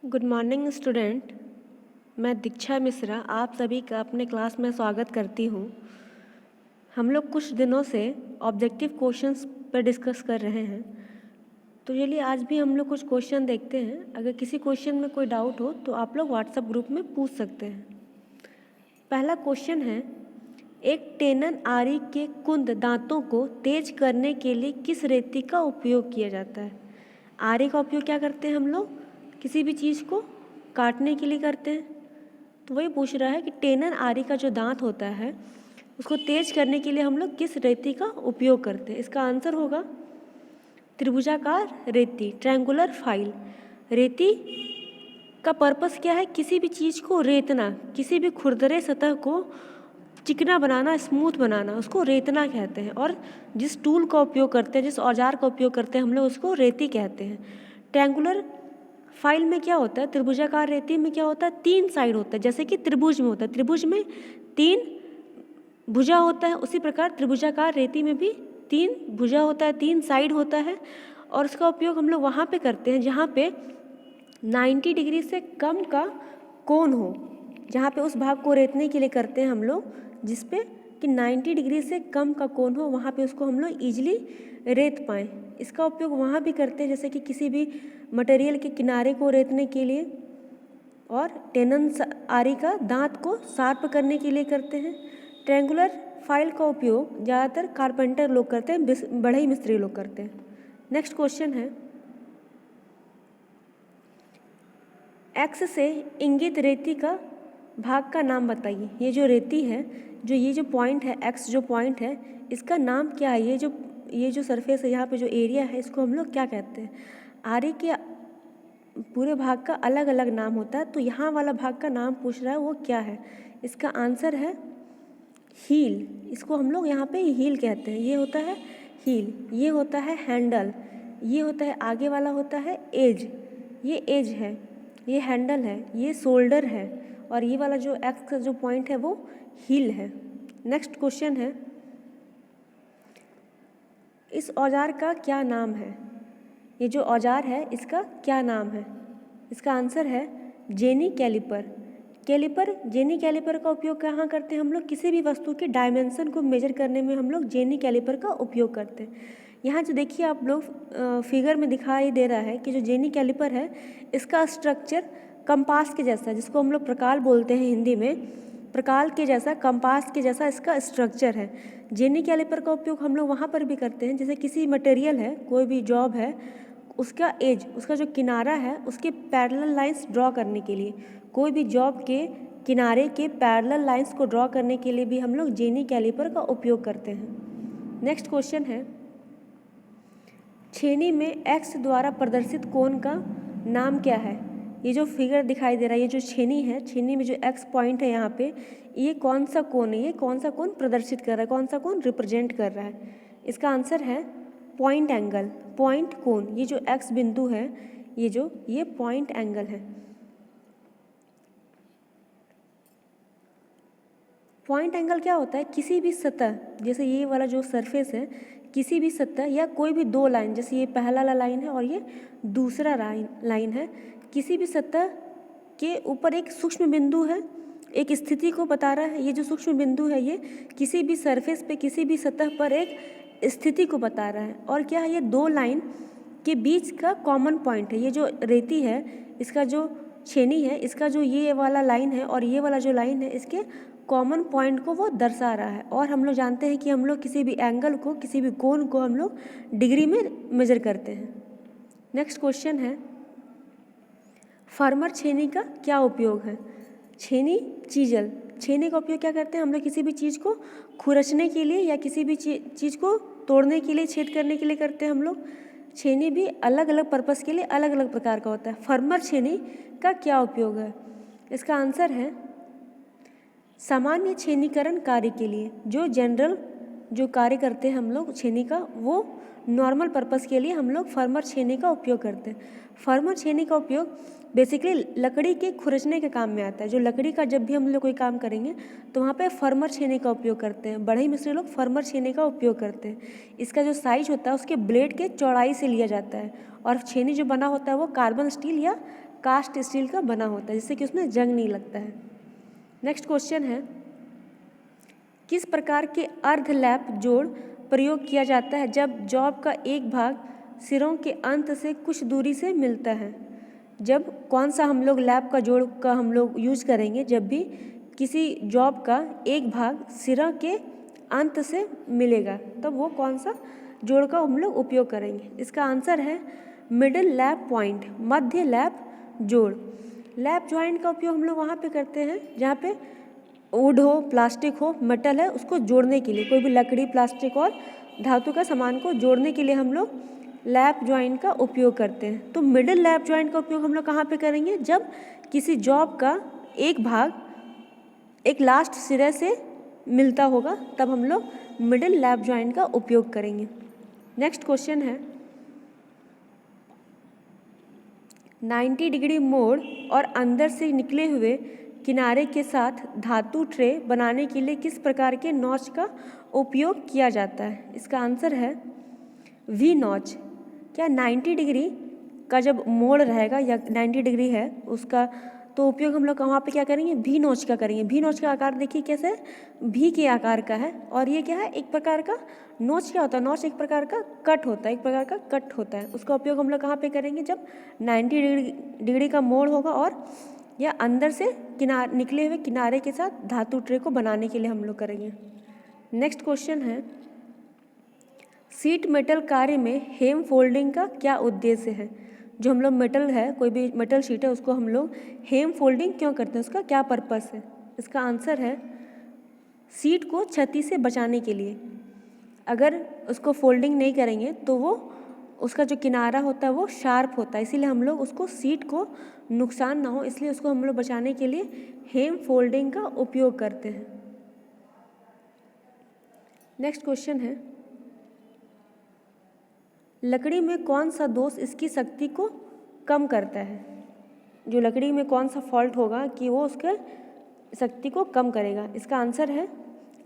Good morning student. मैं दीक्षा मिश्रा आप सभी का अपने क्लास में स्वागत करती हूँ। हम लोग कुछ दिनों से ऑब्जेक्टिव क्वेश्चंस पर डिस्कस कर रहे हैं, तो चलिए आज भी हम लोग कुछ क्वेश्चन देखते हैं। अगर किसी क्वेश्चन में कोई डाउट हो तो आप लोग व्हाट्सएप ग्रुप में पूछ सकते हैं। पहला क्वेश्चन है, एक टेनन आरी के कुंद दांतों को तेज करने के लिए किस रेती का उपयोग किया जाता है? आरी का उपयोग क्या करते हैं हम लोग? किसी भी चीज़ को काटने के लिए करते हैं। तो वही पूछ रहा है कि टेनन आरी का जो दांत होता है उसको तेज करने के लिए हम लोग किस रेती का उपयोग करते हैं? इसका आंसर होगा त्रिभुजाकार रेती, ट्रायंगुलर फाइल। रेती का पर्पस क्या है? किसी भी चीज़ को रेतना, किसी भी खुरदरे सतह को चिकना बनाना, स्मूथ बनाना, उसको रेतना कहते हैं। और जिस टूल का उपयोग करते हैं, जिस औजार का उपयोग करते हैं हम लोग, उसको रेती कहते हैं। ट्रायंगुलर फाइल में क्या होता है? त्रिभुजाकार रेती में क्या होता है? 3 साइड होता है, जैसे कि त्रिभुज में होता है। त्रिभुज में 3 भुजा होता है, उसी प्रकार त्रिभुजाकार रेती में भी 3 भुजा होता है, 3 साइड होता है। और उसका उपयोग हम लोग वहाँ पे करते हैं जहाँ पे 90 डिग्री से कम का कोण हो, जहाँ पे उस भाग को रेतने के लिए करते हैं हम लोग, जिस पे कि 90 डिग्री से कम का कोण हो, वहाँ पे उसको हम लोग ईजिली रेत पाएँ। इसका उपयोग वहाँ भी करते हैं जैसे कि किसी भी मटेरियल के किनारे को रेतने के लिए, और टेनन आरी का दांत को शार्प करने के लिए करते हैं। ट्रायंगुलर फाइल का उपयोग ज़्यादातर कारपेंटर लोग करते हैं, बढ़ई मिस्त्री लोग करते हैं। नेक्स्ट क्वेश्चन है, एक्स से इंगित रेती का भाग का नाम बताइए। ये जो रेती है, ये जो पॉइंट है, एक्स जो पॉइंट है, इसका नाम क्या है? ये जो सरफेस है, यहाँ पे जो एरिया है, इसको हम लोग क्या कहते हैं? आरी के पूरे भाग का अलग अलग नाम होता है, तो यहाँ वाला भाग का नाम पूछ रहा है, वो क्या है? इसका आंसर है हील। इसको हम लोग यहाँ पे हील कहते हैं। ये होता है हील, ये होता है हैंडल, ये होता है आगे वाला होता है एज, ये एज है, ये हैंडल है, ये शोल्डर है, और ये वाला जो एक्स का जो पॉइंट है वो हील है। नेक्स्ट क्वेश्चन है, इस औजार का क्या नाम है? ये जो औजार है इसका क्या नाम है? इसका आंसर है जेनी कैलिपर। जेनी कैलिपर का उपयोग कहाँ करते हैं हम लोग? किसी भी वस्तु के डायमेंशन को मेजर करने में हम लोग जेनी कैलिपर का उपयोग करते हैं। यहाँ जो देखिए आप लोग फिगर में दिखाई दे रहा है कि जो जेनी कैलिपर है इसका स्ट्रक्चर कंपास के जैसा, जिसको हम लोग प्रकाल बोलते हैं हिंदी में, प्रकाल के जैसा, कंपास के जैसा इसका स्ट्रक्चर है। जेनी कैलिपर का उपयोग हम लोग वहाँ पर भी करते हैं, जैसे किसी मटेरियल है, कोई भी जॉब है, उसका एज, उसका जो किनारा है, उसके पैरेलल लाइंस ड्रॉ करने के लिए, कोई भी जॉब के किनारे के पैरेलल लाइंस को ड्रॉ करने के लिए भी हम लोग जेनी कैलिपर का उपयोग करते हैं। नेक्स्ट क्वेश्चन है, छेनी में एक्स द्वारा प्रदर्शित कोण का नाम क्या है? ये जो फिगर दिखाई दे रहा है, ये जो छेनी है, छेनी में जो एक्स पॉइंट है यहाँ पे, ये कौन सा कोण है? ये कौन सा कोण प्रदर्शित कर रहा है, कौन सा कोण रिप्रेजेंट कर रहा है? इसका आंसर है पॉइंट एंगल, पॉइंट कोण। ये जो एक्स बिंदु है, ये पॉइंट एंगल है। पॉइंट एंगल क्या होता है? किसी भी सतह, जैसे ये वाला जो सरफेस है, किसी भी सतह या कोई भी 2 लाइन, जैसे ये पहला वाला लाइन है और ये दूसरा लाइन है, किसी भी सतह के ऊपर एक सूक्ष्म बिंदु है, एक स्थिति को बता रहा है। ये जो सूक्ष्म बिंदु है ये किसी भी सरफेस पे, किसी भी सतह पर एक स्थिति को बता रहा है। और क्या है? ये 2 लाइन के बीच का कॉमन पॉइंट है। ये जो रेती है, इसका जो छेनी है, इसका जो ये वाला लाइन है और ये वाला जो लाइन है, इसके कॉमन पॉइंट को वो दर्शा रहा है। और हम लोग जानते हैं कि हम लोग किसी भी एंगल को, किसी भी कोण को हम लोग डिग्री में मेजर करते हैं। नेक्स्ट क्वेश्चन है, फार्मर छेनी का क्या उपयोग है? छेनी, चीजल। छेनी का उपयोग क्या करते हैं हम लोग? किसी भी चीज़ को खुरचने के लिए या किसी भी चीज़ को तोड़ने के लिए, छेद करने के लिए करते हैं हम लोग। छेनी भी अलग अलग पर्पस के लिए अलग अलग प्रकार का होता है। फार्मर छेनी का क्या उपयोग है? इसका आंसर है सामान्य छेनीकरण कार्य के लिए। जो जनरल जो कार्य करते हैं हम लोग छेनी का, वो नॉर्मल पर्पस के लिए हम लोग फार्मर छेनी का उपयोग करते हैं। फार्मर छेनी का उपयोग बेसिकली लकड़ी के खुरचने के काम में आता है। जो लकड़ी का जब भी हम लोग कोई काम करेंगे तो वहाँ पे फार्मर छेनी का उपयोग करते हैं। बढ़ई मिस्त्री लोग फार्मर छेनी का उपयोग करते हैं। इसका जो साइज होता है उसके ब्लेड के चौड़ाई से लिया जाता है, और छेनी जो बना होता है वो कार्बन स्टील या कास्ट स्टील का बना होता है, जिससे कि उसमें जंग नहीं लगता है। नेक्स्ट क्वेश्चन है, किस प्रकार के अर्ध लैप जोड़ प्रयोग किया जाता है जब जॉब का एक भाग सिरों के अंत से कुछ दूरी से मिलता है? जब कौन सा हम लोग लैप का जोड़ का हम लोग यूज करेंगे? जब भी किसी जॉब का एक भाग सिरा के अंत से मिलेगा, तब वो कौन सा जोड़ का हम लोग उपयोग करेंगे? इसका आंसर है मिडिल लैप पॉइंट, मध्य लैप जोड़। लैप जॉइंट का उपयोग हम लोग वहाँ पे करते हैं जहाँ पे वुड हो, प्लास्टिक हो, मेटल है, उसको जोड़ने के लिए, कोई भी लकड़ी, प्लास्टिक और धातु का सामान को जोड़ने के लिए हम लोग लैप जॉइंट का उपयोग करते हैं। तो मिडिल लैप जॉइंट का उपयोग हम लोग कहाँ पे करेंगे? जब किसी जॉब का एक भाग एक लास्ट सिरे से मिलता होगा, तब हम लोग मिडिल लैप जॉइंट का उपयोग करेंगे। नेक्स्ट क्वेश्चन है, 90 डिग्री मोड़ और अंदर से निकले हुए किनारे के साथ धातु ट्रे बनाने के लिए किस प्रकार के नॉच का उपयोग किया जाता है? इसका आंसर है वी नॉच। क्या 90 डिग्री का जब मोड़ रहेगा या 90 डिग्री है उसका, तो उपयोग हम लोग वहाँ पे क्या करेंगे? भी नॉच का करेंगे। भी नॉच का आकार देखिए कैसे है, भी के आकार का है, और ये क्या है? एक प्रकार का नॉच। क्या होता है? नॉच एक प्रकार का कट होता है, एक प्रकार का कट होता है। उसका उपयोग हम लोग कहाँ पे करेंगे? जब 90 डिग्री का मोड़ होगा और या अंदर से निकले हुए किनारे के साथ धातु ट्रे को बनाने के लिए हम लोग करेंगे। नेक्स्ट क्वेश्चन है, शीट मेटल कार्य में हेम फोल्डिंग का क्या उद्देश्य है? जो हम लोग मेटल है, कोई भी मेटल शीट है, उसको हम लोग हेम फोल्डिंग क्यों करते हैं? उसका क्या पर्पस है? इसका आंसर है शीट को क्षति से बचाने के लिए। अगर उसको फोल्डिंग नहीं करेंगे तो वो उसका जो किनारा होता है वो शार्प होता है, इसीलिए हम लोग उसको शीट को नुकसान ना हो इसलिए उसको हम लोग बचाने के लिए हेम फोल्डिंग का उपयोग करते हैं। नेक्स्ट क्वेश्चन है, लकड़ी में कौन सा दोष इसकी शक्ति को कम करता है? जो लकड़ी में कौन सा फॉल्ट होगा कि वो उसके शक्ति को कम करेगा? इसका आंसर है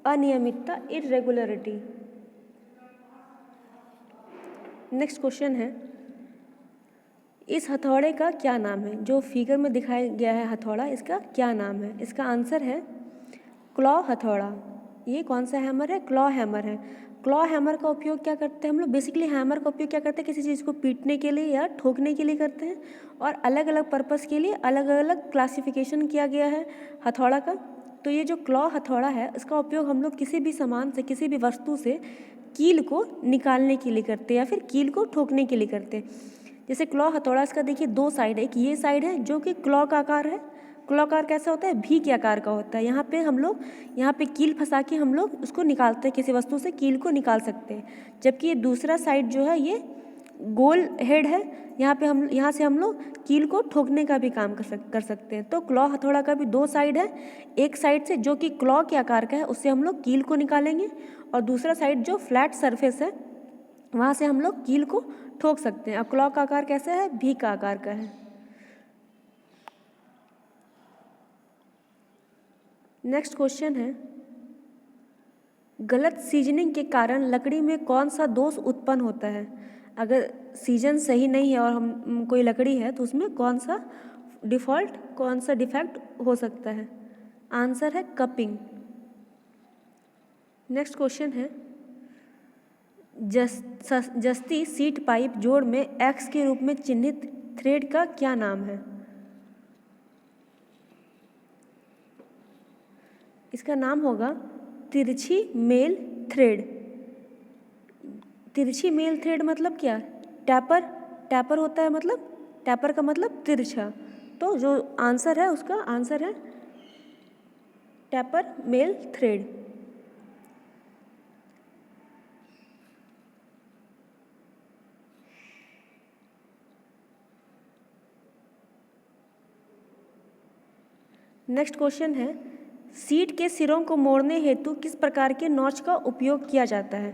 अनियमितता, इरेगुलरिटी। नेक्स्ट क्वेश्चन है, इस हथौड़े का क्या नाम है? जो फिगर में दिखाया गया है हथौड़ा, इसका क्या नाम है? इसका आंसर है क्लॉ हथौड़ा। ये कौन सा हैमर है? क्लॉ हैमर है। क्लॉ हैमर का उपयोग क्या करते हैं हम लोग? बेसिकली हैमर का उपयोग क्या करते हैं? किसी चीज़ को पीटने के लिए या ठोकने के लिए करते हैं, और अलग अलग पर्पस के लिए अलग अलग क्लासिफिकेशन किया गया है हथौड़ा का। तो ये जो क्लॉ हथौड़ा है, इसका उपयोग हम लोग किसी भी सामान से, किसी भी वस्तु से कील को निकालने के लिए करते हैं या फिर कील को ठोकने के लिए करते हैं। जैसे क्लॉ हथौड़ा, इसका देखिए दो साइड है, एक ये साइड है जो कि क्लॉ का आकार है। क्लॉ आकार कैसा होता है? भी के आकार का होता है। यहाँ पे हम लोग यहाँ पे कील फंसा के हम लोग उसको निकालते हैं, किसी वस्तु से कील को निकाल सकते हैं। जबकि ये दूसरा साइड जो है ये गोल हेड है, यहाँ से हम लोग कील को ठोकने का भी काम कर सकते हैं। तो क्लॉ हथौड़ा का भी दो साइड है, एक साइड से जो कि क्लॉ के आकार का है उससे हम लोग कील को निकालेंगे, और दूसरा साइड जो फ्लैट सरफेस है वहाँ से हम लोग कील को ठोक सकते हैं। अब क्लॉ का आकार कैसा है? भी का आकार का है। नेक्स्ट क्वेश्चन है, गलत सीजनिंग के कारण लकड़ी में कौन सा दोष उत्पन्न होता है? अगर सीजन सही नहीं है और हम कोई लकड़ी है तो उसमें कौन सा डिफेक्ट हो सकता है? आंसर है कपिंग। नेक्स्ट क्वेश्चन है, जस्ती सीट पाइप जोड़ में एक्स के रूप में चिन्हित थ्रेड का क्या नाम है? इसका नाम होगा तिरछी मेल थ्रेड। तिरछी मेल थ्रेड मतलब क्या? टैपर होता है, मतलब टैपर का मतलब तिरछा। तो जो आंसर है उसका आंसर है taper male thread. Next question है, सीट के सिरों को मोड़ने हेतु किस प्रकार के नॉच का उपयोग किया जाता है?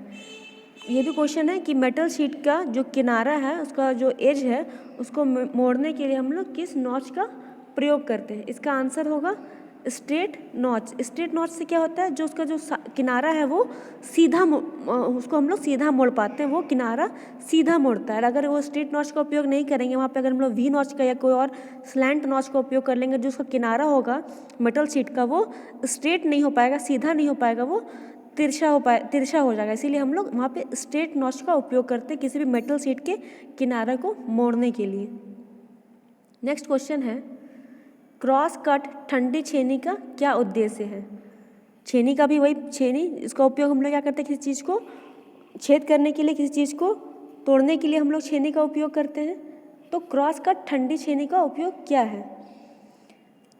ये भी क्वेश्चन है कि मेटल शीट का जो किनारा है, उसका जो एज है, उसको मोड़ने के लिए हम लोग किस नॉच का प्रयोग करते हैं? इसका आंसर होगा स्ट्रेट नॉच से क्या होता है, जो उसका जो किनारा है वो सीधा उसको हम लोग सीधा मोड़ पाते हैं, वो किनारा सीधा मोड़ता है। अगर वो स्ट्रेट नॉच का उपयोग नहीं करेंगे, वहाँ पे अगर हम लोग वी नॉच का या कोई और स्लैंट नॉच का उपयोग कर लेंगे, जो उसका किनारा होगा मेटल शीट का वो स्ट्रेट नहीं हो पाएगा, सीधा नहीं हो पाएगा, वो तिरछा हो जाएगा। इसीलिए हम लोग वहाँ पे स्ट्रेट नॉच का उपयोग करते हैं किसी भी मेटल शीट के किनारे को मोड़ने के लिए। नेक्स्ट क्वेश्चन है, क्रॉस कट ठंडी छेनी का क्या उद्देश्य है? छेनी का भी वही छेनी, इसका उपयोग हम लोग क्या करते हैं, किसी चीज़ को छेद करने के लिए, किसी चीज़ को तोड़ने के लिए हम लोग छेनी का उपयोग करते हैं। तो क्रॉस कट ठंडी छेनी का उपयोग क्या है?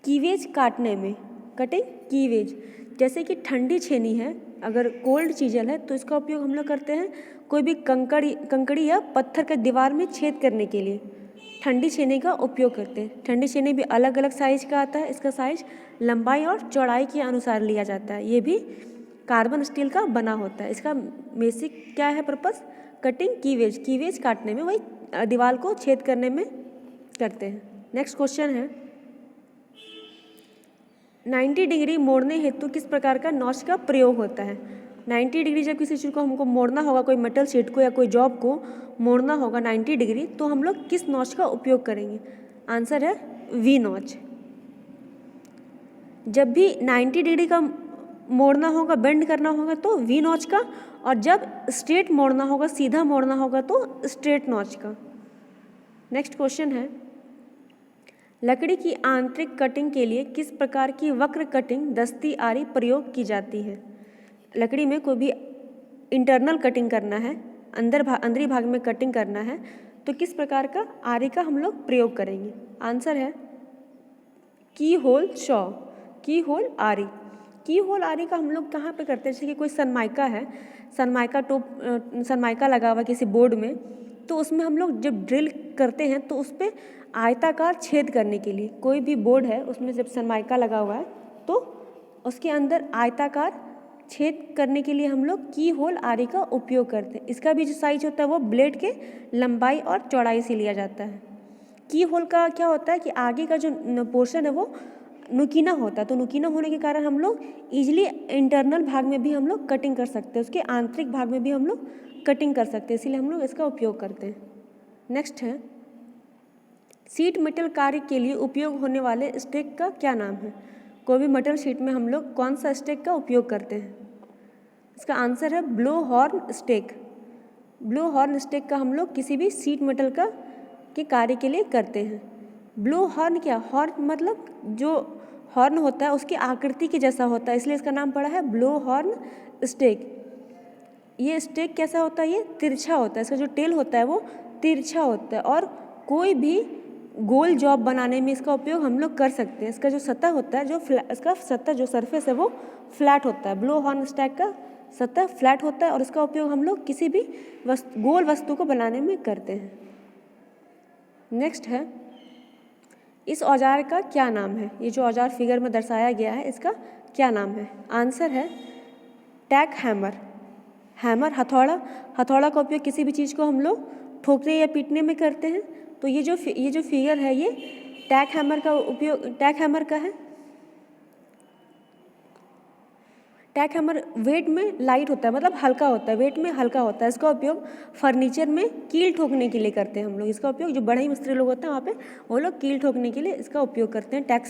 कीवेज काटने में, कटिंग कीवेज। जैसे कि ठंडी छेनी है, अगर कोल्ड चीज़ल है तो इसका उपयोग हम लोग करते हैं कोई भी कंकड़ी या पत्थर के दीवार में छेद करने के लिए ठंडी छेनी का उपयोग करते हैं। ठंडी छेनी भी अलग अलग साइज का आता है, इसका साइज लंबाई और चौड़ाई के अनुसार लिया जाता है। ये भी कार्बन स्टील का बना होता है। इसका बेसिक क्या है पर्पस? कटिंग कीवेज काटने में, वही दीवार को छेद करने में करते हैं। नेक्स्ट क्वेश्चन है, 90 डिग्री मोड़ने हेतु किस प्रकार का नॉच का प्रयोग होता है? 90 डिग्री जब किसी चीज़ को हमको मोड़ना होगा, कोई मेटल शीट को या कोई जॉब को मोड़ना होगा 90 डिग्री, तो हम लोग किस नॉच का उपयोग करेंगे? आंसर है वी नॉच। जब भी 90 डिग्री का मोड़ना होगा, बेंड करना होगा, तो वी नॉच का, और जब स्ट्रेट मोड़ना होगा, सीधा मोड़ना होगा, तो स्ट्रेट नॉच का। नेक्स्ट क्वेश्चन है, लकड़ी की आंतरिक कटिंग के लिए किस प्रकार की वक्र कटिंग दस्ती आरी प्रयोग की जाती है? लकड़ी में कोई भी इंटरनल कटिंग करना है, अंदरी भाग में कटिंग करना है, तो किस प्रकार का आरी का हम लोग प्रयोग करेंगे? आंसर है की होल शॉ, की होल आरी। की होल आरी का हम लोग कहाँ पे करते हैं? जैसे कि कोई सनमाइका है, सनमाइका लगा हुआ किसी बोर्ड में, तो उसमें हम लोग जब ड्रिल करते हैं तो उस पर आयताकार छेद करने के लिए, कोई भी बोर्ड है उसमें जब सनमाइका लगा हुआ है तो उसके अंदर आयताकार छेद करने के लिए हम लोग की होल आरी का उपयोग करते हैं। इसका भी जो साइज होता है वो ब्लेड के लंबाई और चौड़ाई से लिया जाता है। की होल का क्या होता है कि आगे का जो पोर्शन है वो नुकीला होता है, तो नुकीला होने के कारण हम लोग ईजिली इंटरनल भाग में भी हम लोग कटिंग कर सकते हैं, उसके आंतरिक भाग में भी हम लोग कटिंग कर सकते हैं, इसीलिए हम लोग इसका उपयोग करते हैं। नेक्स्ट है, सीट मेटल कार्य के लिए उपयोग होने वाले स्टेक का क्या नाम है? कोई भी मेटल शीट में हम लोग कौन सा स्टेक का उपयोग करते हैं? इसका आंसर है blow horn stake. Blow horn stake का हम लोग किसी भी सीट मेटल का के कार्य के लिए करते हैं। ब्लो हॉर्न क्या? हॉर्न मतलब जो हॉर्न होता है उसकी आकृति के जैसा होता है, इसलिए इसका नाम पड़ा है ब्लो हॉर्न स्टेक। ये स्टेक कैसा होता है? ये तिरछा होता है, इसका जो टेल होता है वो तिरछा होता है, और कोई भी गोल जॉब बनाने में इसका उपयोग हम लोग कर सकते हैं। इसका जो सतह होता है, इसका सतह जो सरफेस है वो फ्लैट होता है। ब्लो हॉर्न स्टेक का सतह फ्लैट होता है और इसका उपयोग हम लोग किसी भी गोल वस्तु को बनाने में करते हैं। नेक्स्ट है, इस औजार का क्या नाम है? ये जो औजार फिगर में दर्शाया गया है इसका क्या नाम है? आंसर है टैक हैमर। हैमर हथौड़ा का उपयोग किसी भी चीज़ को हम लोग ठोकने या पीटने में करते हैं। तो ये जो फिगर है ये टैक हैमर का उपयोग, टैक हैमर का है। टैक हैमर वेट में लाइट होता है, मतलब हल्का होता है, वेट में हल्का होता है। इसका उपयोग फर्नीचर में कील ठोकने के लिए करते हैं हम लोग। इसका उपयोग जो बड़े मिस्त्री लोग होते हैं वहाँ पे वो लोग कील ठोकने के लिए इसका उपयोग करते हैं, टैक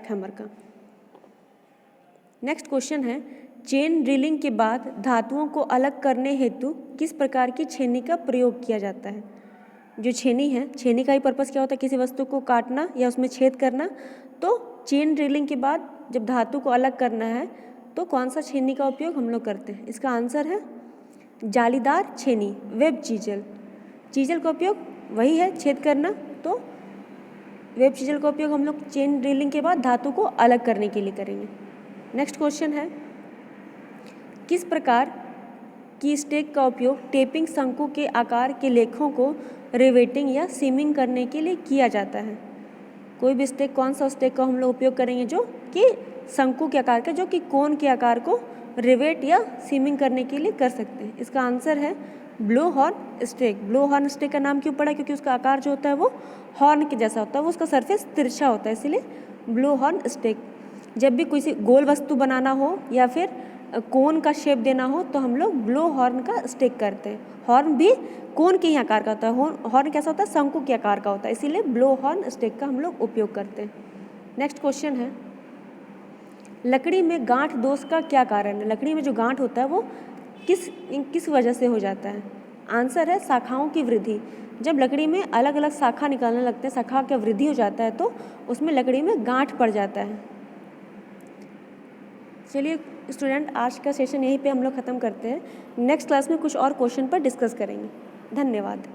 हैमर का। नेक्स्ट क्वेश्चन है, चेन ड्रिलिंग के बाद धातुओं को अलग करने हेतु किस प्रकार की छेनी का प्रयोग किया जाता है? जो छेनी है, छेनी का ही पर्पस क्या होता है? किसी वस्तु को काटना या उसमें छेद करना। तो चेन ड्रिलिंग के बाद जब धातु को अलग करना है तो कौन सा छेनी का उपयोग हम लोग करते हैं? इसका आंसर है जालीदार छेनी, वेब चीजल। चीजल का उपयोग वही है, छेद करना, तो वेब चीजल का उपयोग हम लोग चेन ड्रिलिंग के बाद धातु को अलग करने के लिए करेंगे। नेक्स्ट क्वेश्चन है, किस प्रकार की स्टेक का उपयोग टेपिंग शंकु के आकार के लेखों को रिवेटिंग या सीमिंग करने के लिए किया जाता है? कोई भी स्टेक, कौन सा स्टेक का हम लोग उपयोग करेंगे जो कि शंकु के आकार का, जो कि कोन के आकार को रिवेट या सीमिंग करने के लिए कर सकते हैं? इसका आंसर है blow horn stake. Blow horn stake का नाम क्यों पड़ा? क्योंकि उसका आकार जो होता है वो हॉर्न के जैसा होता है, वो उसका सरफेस तिरछा होता है, इसीलिए ब्लो हॉर्न स्टेक। जब भी किसी गोल वस्तु बनाना हो या फिर कोन का शेप देना हो तो हम लोग ब्लो हॉर्न का स्टिक करते हैं। हॉर्न भी कोन के ही आकार का होता है, हॉर्न कैसा होता है, शंकु के आकार का होता है, इसीलिए ब्लो हॉर्न स्टिक का हम लोग उपयोग करते हैं। नेक्स्ट क्वेश्चन है, लकड़ी में गांठ दोष का क्या कारण है? लकड़ी में जो गांठ होता है वो किस वजह से हो जाता है? आंसर है शाखाओं की वृद्धि। जब लकड़ी में अलग अलग शाखा निकलने लगते हैं, शाखा का वृद्धि हो जाता है तो उसमें लकड़ी में गांठ पड़ जाता है। चलिए स्टूडेंट, आज का सेशन यहीं पे हम लोग ख़त्म करते हैं। नेक्स्ट क्लास में कुछ और क्वेश्चन पर डिस्कस करेंगे। धन्यवाद।